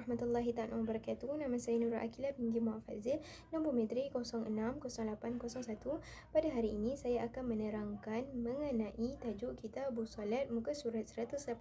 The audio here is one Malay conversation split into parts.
warahmatullahi taala wabarakatuh. Nama saya Nurul Akila binti Muhammad Fazil, nombor metrik 060801. Pada hari ini saya akan menerangkan mengenai tajuk Kitabus Salat muka surat 187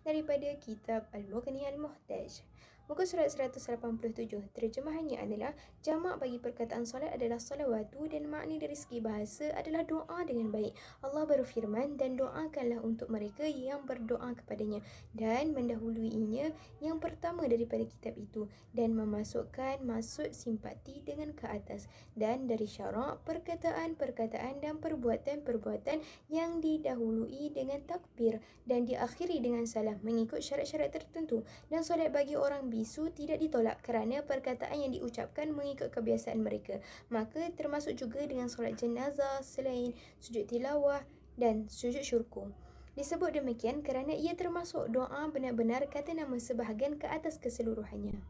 daripada kitab Al-Mughni Al-Muhtaj. Muka surat 187, terjemahannya adalah jamak bagi perkataan solat adalah salawatu dan makna dari segi bahasa adalah doa dengan baik. Allah berfirman, dan doakanlah untuk mereka yang berdoa kepadanya dan mendahuluinya yang pertama daripada kitab itu, dan memasukkan maksud simpati dengan ke atas, dan dari syarak perkataan-perkataan dan perbuatan-perbuatan yang didahului dengan takbir dan diakhiri dengan salam mengikut syarat-syarat tertentu. Dan solat bagi orang bisu tidak ditolak kerana perkataan yang diucapkan mengikut kebiasaan mereka. Maka termasuk juga dengan solat jenazah selain sujud tilawah dan sujud syurku. Disebut demikian kerana ia termasuk doa benar-benar kata nama sebahagian ke atas keseluruhannya.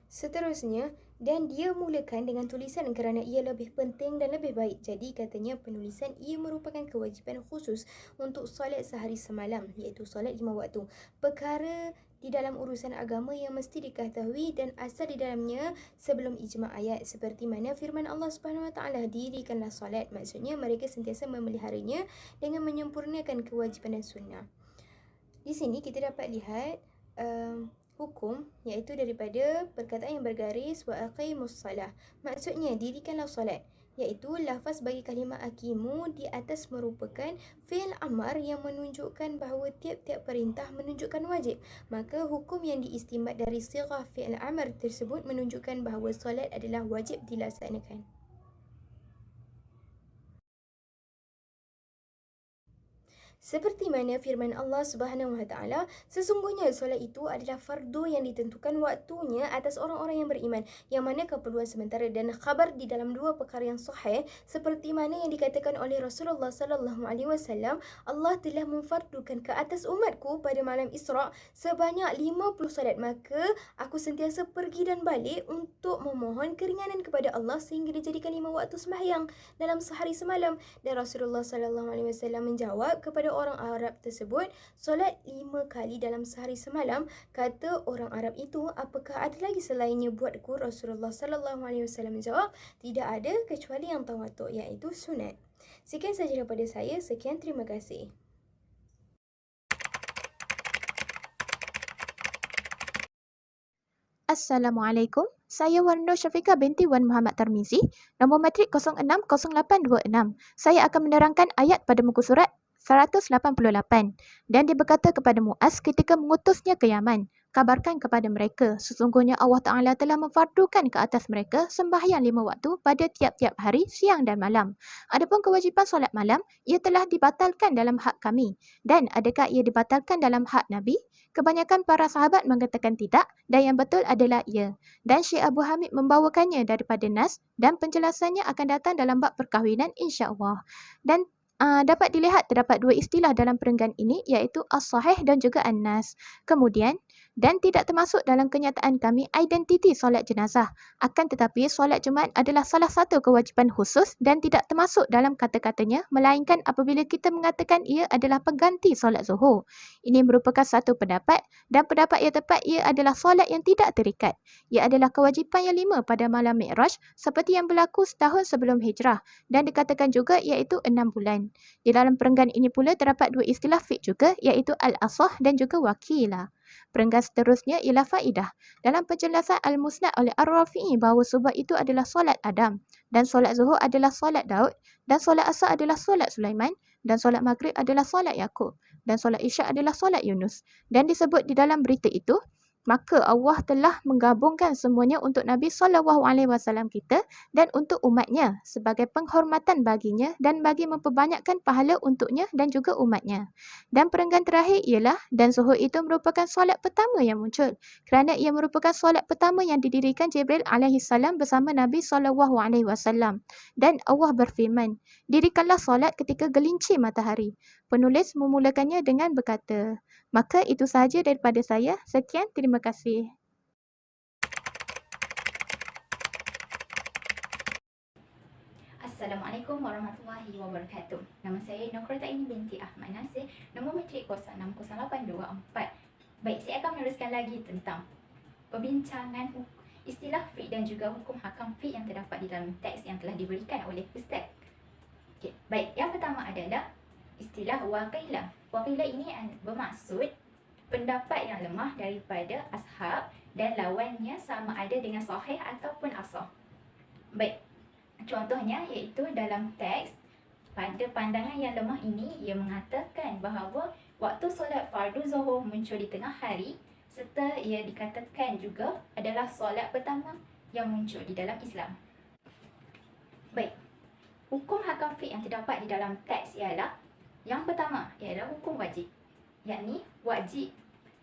Seterusnya, dan dia mulakan dengan tulisan kerana ia lebih penting dan lebih baik. Jadi katanya penulisan ia merupakan kewajipan khusus untuk solat sehari semalam, iaitu solat 5 waktu. Perkara di dalam urusan agama yang mesti diketahui dan asal di dalamnya sebelum ijma' ayat, seperti mana firman Allah Subhanahu Wa Taala, dirikanlah solat. Maksudnya mereka sentiasa memeliharanya dengan menyempurnakan kewajipan dan sunnah. Di sini kita dapat lihat hukum, iaitu daripada perkataan yang bergaris wa aqimus salah. Maksudnya dirikanlah solat, iaitu lafaz bagi kalimah aqimu di atas merupakan fi'il amar yang menunjukkan bahawa tiap-tiap perintah menunjukkan wajib. Maka hukum yang diistimbat dari sighah fi'il amar tersebut menunjukkan bahawa solat adalah wajib dilaksanakan. Seperti mana firman Allah Subhanahu Wa Taala, sesungguhnya solat itu adalah fardu yang ditentukan waktunya atas orang-orang yang beriman, yang mana keperluan sementara, dan khabar di dalam dua perkara yang sahih seperti mana yang dikatakan oleh Rasulullah sallallahu alaihi wasallam, Allah telah memfardukan ke atas umatku pada malam Isra' sebanyak 50 solat, maka aku sentiasa pergi dan balik untuk memohon keringanan kepada Allah sehingga dijadikan 5 waktu sembahyang dalam sehari semalam. Dan Rasulullah sallallahu alaihi wasallam menjawab kepada orang Arab tersebut, solat 5 kali dalam sehari semalam. Kata orang Arab itu, apakah ada lagi selainnya buatku? Rasulullah sallallahu alaihi wasallam menjawab, tidak ada kecuali yang tawatuk, iaitu sunat. Sekian sahaja daripada saya. Sekian, terima kasih. Assalamualaikum. Saya Wan Nur Syafiqah binti Wan Muhammad Tarmizi, nombor matrik 060826. Saya akan menerangkan ayat pada muka surat 188. Dan dia berkata kepada Muaz ketika mengutusnya ke Yaman, kabarkan kepada mereka, sesungguhnya Allah Ta'ala telah memfardukan ke atas mereka sembahyang 5 waktu pada tiap-tiap hari, siang dan malam. Adapun kewajipan solat malam, ia telah dibatalkan dalam hak kami. Dan adakah ia dibatalkan dalam hak Nabi? Kebanyakan para sahabat mengatakan tidak, dan yang betul adalah ia. Dan Syekh Abu Hamid membawakannya daripada Nas, dan penjelasannya akan datang dalam bab perkahwinan insya-Allah. Dan dapat dilihat terdapat dua istilah dalam perenggan ini, iaitu as-sahih dan juga an-nas. Kemudian, dan tidak termasuk dalam kenyataan kami identiti solat jenazah. Akan tetapi solat Jumaat adalah salah satu kewajipan khusus dan tidak termasuk dalam kata-katanya, melainkan apabila kita mengatakan ia adalah pengganti solat zuhur. Ini merupakan satu pendapat, dan pendapat yang tepat ia adalah solat yang tidak terikat. Ia adalah kewajipan yang 5 pada malam Mi'raj seperti yang berlaku setahun sebelum hijrah, dan dikatakan juga iaitu 6 bulan. Di dalam perenggan ini pula terdapat dua istilah fiqh juga, iaitu al-asah dan juga wakilah. Perenggan seterusnya ialah faidah. Dalam penjelasan Al-Musnad oleh Ar-Rafi'i bahawa subuh itu adalah solat Adam, dan solat zuhur adalah solat Daud, dan solat asar adalah solat Sulaiman, dan solat maghrib adalah solat Yaqub, dan solat isyak adalah solat Yunus. Dan disebut di dalam berita itu, maka Allah telah menggabungkan semuanya untuk Nabi SAW kita dan untuk umatnya sebagai penghormatan baginya dan bagi memperbanyakkan pahala untuknya dan juga umatnya. Dan perenggan terakhir ialah, dan zuhur itu merupakan solat pertama yang muncul kerana ia merupakan solat pertama yang didirikan Jibril AS bersama Nabi SAW. Dan Allah berfirman, dirikanlah solat ketika gelincir matahari. Penulis memulakannya dengan berkata, maka itu sahaja daripada saya. Sekian, terima kasih. Assalamualaikum warahmatullahi wabarakatuh. Nama saya Nurqataini binti Ahmad Nasir, nombor matrik 060824. Baik, saya akan meneruskan lagi tentang perbincangan istilah fiqh dan juga hukum hakam fiqh yang terdapat di dalam teks yang telah diberikan oleh Ustaz. Okey, baik, yang pertama adalah istilah waqilah. Waqilah ini bermaksud pendapat yang lemah daripada ashab dan lawannya sama ada dengan sahih ataupun asah. Baik, contohnya iaitu dalam teks, pada pandangan yang lemah ini ia mengatakan bahawa waktu solat fardu zuhur muncul di tengah hari serta ia dikatakan juga adalah solat pertama yang muncul di dalam Islam. Baik, hukum hakam fiqh yang terdapat di dalam teks ialah yang pertama ialah hukum wajib, yakni wajib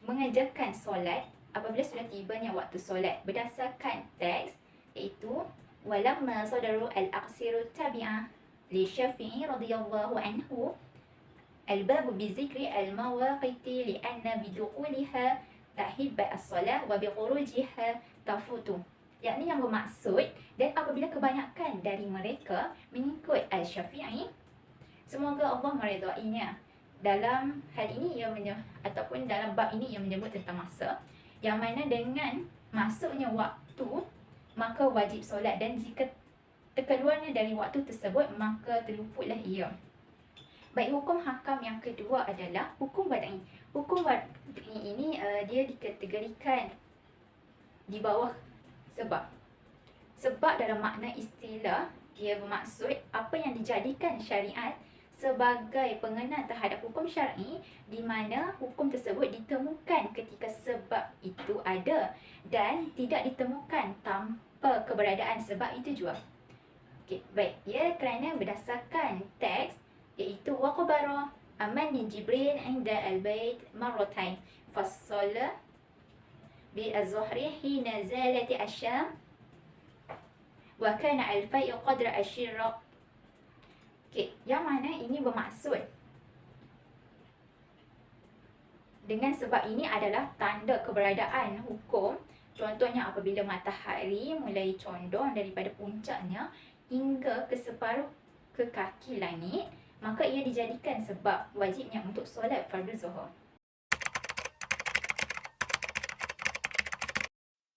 mengerjakan solat apabila sudah tibanya waktu solat berdasarkan teks iaitu walamma sadaru al-aqsiru tabi'ah li Syafi'i radhiyallahu anhu al-babu bi zikri al-mawaqiti li'anna biduquliha tahibba as-salah wa biqurujiha tafutu. Yakni yang bermaksud, dan apabila kebanyakan dari mereka mengikut al-Syafi'i, semoga Allah meridainya. Dalam hal ini ataupun dalam bab ini ia menyebut tentang masa, yang mana dengan masuknya waktu maka wajib solat, dan jika terkeluarnya dari waktu tersebut maka terluputlah ia. Baik, hukum hakam yang kedua adalah hukum wad'i. Hukum wad'i ini dia dikategorikan di bawah sebab. Sebab dalam makna istilah dia bermaksud apa yang dijadikan syariat sebagai pengenal terhadap hukum syar'i, di mana hukum tersebut ditemukan ketika sebab itu ada dan tidak ditemukan tanpa keberadaan sebab itu juga. Okey, baik, ya kerana berdasarkan teks iaitu waqbara aman Jibril inda al-bait marratain fassala bi az-zuhri hina zalat ash-sham wa kana al-fai' qadra ash-shirra. Okey, yang mana ini bermaksud dengan sebab ini adalah tanda keberadaan hukum. Contohnya apabila matahari mulai condong daripada puncaknya hingga ke separuh ke kaki langit, maka ia dijadikan sebab wajibnya untuk solat fardu zuhur.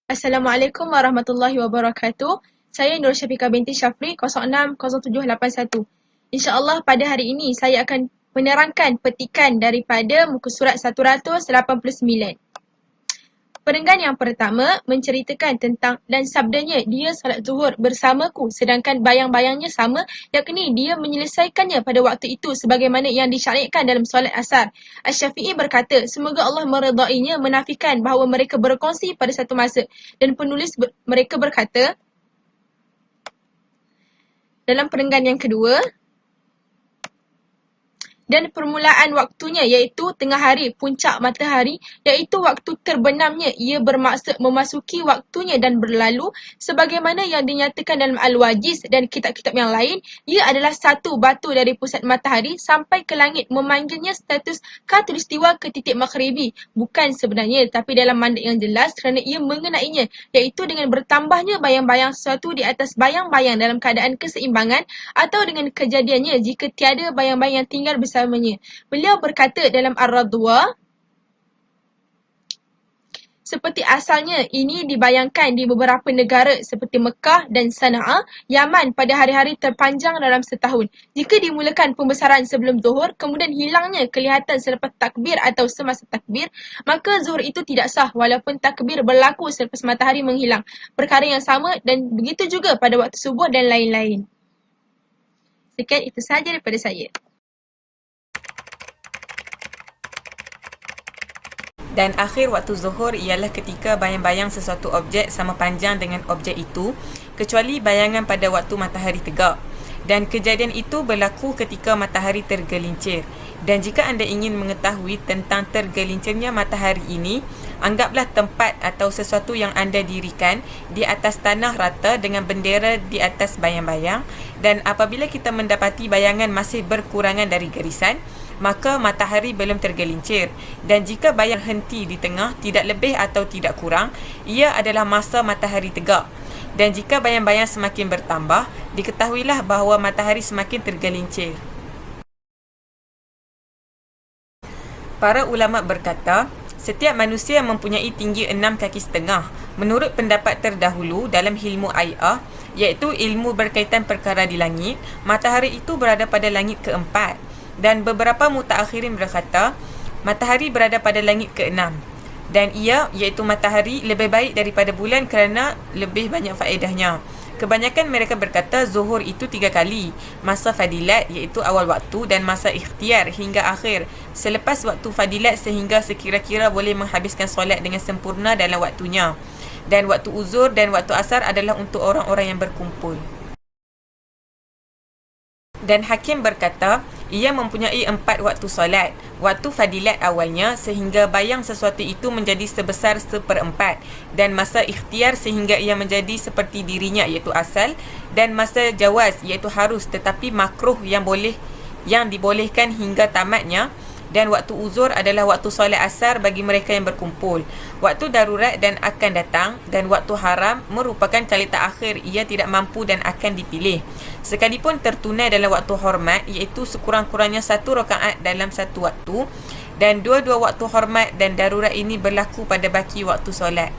Assalamualaikum warahmatullahi wabarakatuh. Saya Nur Syafiqah binti Syafri 060781. InsyaAllah pada hari ini saya akan menerangkan petikan daripada muka surat 189. Perenggan yang pertama menceritakan tentang dan sabdanya dia salat zuhur bersamaku sedangkan bayang-bayangnya sama, yakni dia menyelesaikannya pada waktu itu sebagaimana yang disyariatkan dalam solat asar. Asy-Syafi'i berkata, semoga Allah meridainya, menafikan bahawa mereka berkongsi pada satu masa, dan penulis mereka berkata dalam perenggan yang kedua, dan permulaan waktunya iaitu tengah hari, puncak matahari, iaitu waktu terbenamnya, ia bermaksud memasuki waktunya dan berlalu, sebagaimana yang dinyatakan dalam Al-Wajiz dan kitab-kitab yang lain, ia adalah satu batu dari pusat matahari sampai ke langit, memanggilnya status khatulistiwa ke titik maghribi, bukan sebenarnya, tapi dalam mandat yang jelas kerana ia mengenainya, iaitu dengan bertambahnya bayang-bayang sesuatu di atas bayang-bayang dalam keadaan keseimbangan, atau dengan kejadiannya jika tiada bayang-bayang yang tinggal bersamanya. Beliau berkata dalam Ar-Radwa, seperti asalnya ini dibayangkan di beberapa negara seperti Mekah dan Sana'a, Yaman pada hari-hari terpanjang dalam setahun. Jika dimulakan pembesaran sebelum zuhur, kemudian hilangnya kelihatan selepas takbir atau semasa takbir, maka zuhur itu tidak sah walaupun takbir berlaku selepas matahari menghilang. Perkara yang sama dan begitu juga pada waktu subuh dan lain-lain. Sekian itu sahaja daripada saya. Dan akhir waktu zuhur ialah ketika bayang-bayang sesuatu objek sama panjang dengan objek itu, kecuali bayangan pada waktu matahari tegak. Dan kejadian itu berlaku ketika matahari tergelincir. Dan jika anda ingin mengetahui tentang tergelincirnya matahari ini, anggaplah tempat atau sesuatu yang anda dirikan di atas tanah rata dengan bendera di atas bayang-bayang, dan apabila kita mendapati bayangan masih berkurangan dari garisan, maka matahari belum tergelincir, dan jika bayang henti di tengah tidak lebih atau tidak kurang, ia adalah masa matahari tegak. Dan jika bayang-bayang semakin bertambah, diketahuilah bahawa matahari semakin tergelincir. Para ulama berkata, setiap manusia mempunyai tinggi 6 kaki setengah. Menurut pendapat terdahulu dalam ilmu ayah, iaitu ilmu berkaitan perkara di langit, matahari itu berada pada langit keempat. Dan beberapa mutaakhirin berkata, matahari berada pada langit keenam. Dan ia, iaitu matahari, lebih baik daripada bulan kerana lebih banyak faedahnya. Kebanyakan mereka berkata zuhur itu 3 kali, masa fadilat iaitu awal waktu dan masa ikhtiar hingga akhir, selepas waktu fadilat sehingga sekira-kira boleh menghabiskan solat dengan sempurna dalam waktunya. Dan waktu uzur dan waktu asar adalah untuk orang-orang yang berkumpul. Dan Hakim berkata, ia mempunyai 4 waktu solat. Waktu fadilat awalnya sehingga bayang sesuatu itu menjadi sebesar 1/4, dan masa ikhtiar sehingga ia menjadi seperti dirinya iaitu asal, dan masa jawaz iaitu harus tetapi makruh yang dibolehkan hingga tamatnya, dan waktu uzur adalah waktu solat asar bagi mereka yang berkumpul. Waktu darurat dan akan datang, dan waktu haram merupakan kali terakhir ia tidak mampu dan akan dipilih. Sekalipun tertunai dalam waktu hormat, iaitu sekurang-kurangnya 1 rakaat dalam 1 waktu, dan dua-dua waktu hormat dan darurat ini berlaku pada baki waktu solat.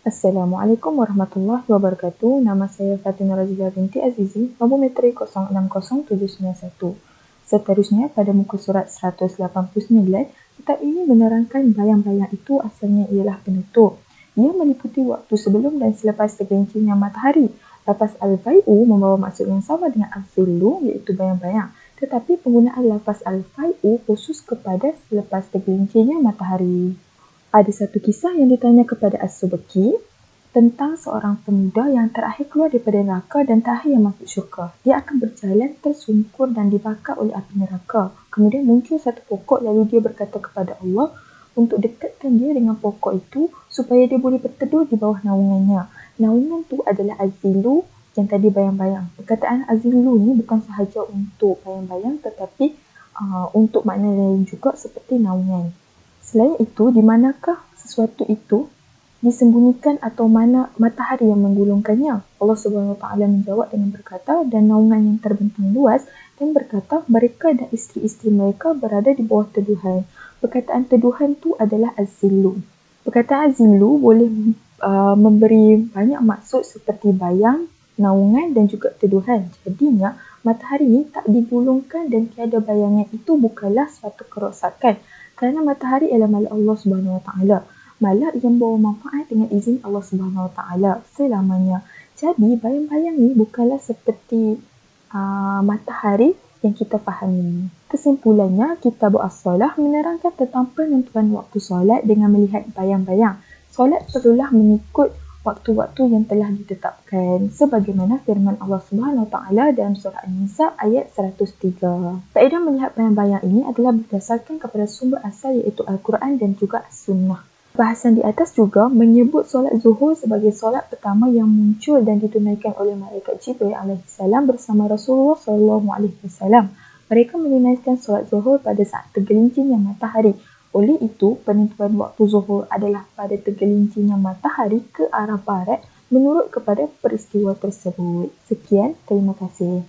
Assalamualaikum warahmatullahi wabarakatuh. Nama saya Fatimah Razilah binti Azizi, nombor metrik 060791. Seterusnya, pada muka surat 189, kitab ini menerangkan bayang-bayang itu asalnya ialah penutup. Ia meliputi waktu sebelum dan selepas tergelincirnya matahari. Lafaz al-fai'u membawa maksud yang sama dengan al-zillu, iaitu bayang-bayang. Tetapi penggunaan lafaz al-fai'u khusus kepada selepas tergelincirnya matahari. Ada satu kisah yang ditanya kepada As-Subki tentang seorang pemuda yang terakhir keluar daripada neraka dan terakhir yang masuk syurga. Dia akan berjalan tersungkur dan dibakar oleh api neraka. Kemudian muncul satu pokok, lalu dia berkata kepada Allah untuk dekatkan dia dengan pokok itu supaya dia boleh berteduh di bawah naungannya. Naungan tu adalah Azilu yang tadi bayang-bayang. Perkataan Azilu ni bukan sahaja untuk bayang-bayang tetapi untuk makna lain juga seperti naungan. Selain itu, di manakah sesuatu itu disembunyikan atau mana matahari yang menggulungkannya? Allah Subhanahu Wa Taala menjawab dengan berkata, dan naungan yang terbentang luas, dan berkata, mereka dan isteri-isteri mereka berada di bawah teduhan. Perkataan teduhan itu adalah az-zillu. Perkataan az-zillu boleh memberi banyak maksud seperti bayang, naungan dan juga teduhan. Jadinya, matahari ini tak digulungkan dan tiada bayangan itu bukanlah suatu kerosakan. Kerana matahari ialah makhluk Allah Subhanahu Wa Taala. Makhluk yang membawa manfaat dengan izin Allah Subhanahu Wa Taala selamanya. Jadi, bayang-bayang ni bukanlah seperti matahari yang kita fahami. Kesimpulannya, Kitab As-Salah menerangkan tentang penentuan waktu solat dengan melihat bayang-bayang. Solat perlulah mengikut waktu-waktu yang telah ditetapkan sebagaimana firman Allah Subhanahu Wa Taala dalam surah An-Nisa ayat 103. Faedah melihat bayang-bayang ini adalah berdasarkan kepada sumber asal iaitu Al-Quran dan juga As-Sunnah. Bahasan di atas juga menyebut solat zuhur sebagai solat pertama yang muncul dan ditunaikan oleh malaikat Jibril alaihissalam bersama Rasulullah SAW. Mereka menunaikan solat zuhur pada saat tergelincirnya matahari. Oleh itu, penentuan waktu zuhur adalah pada tergelincirnya matahari ke arah barat menurut kepada peristiwa tersebut. Sekian, terima kasih.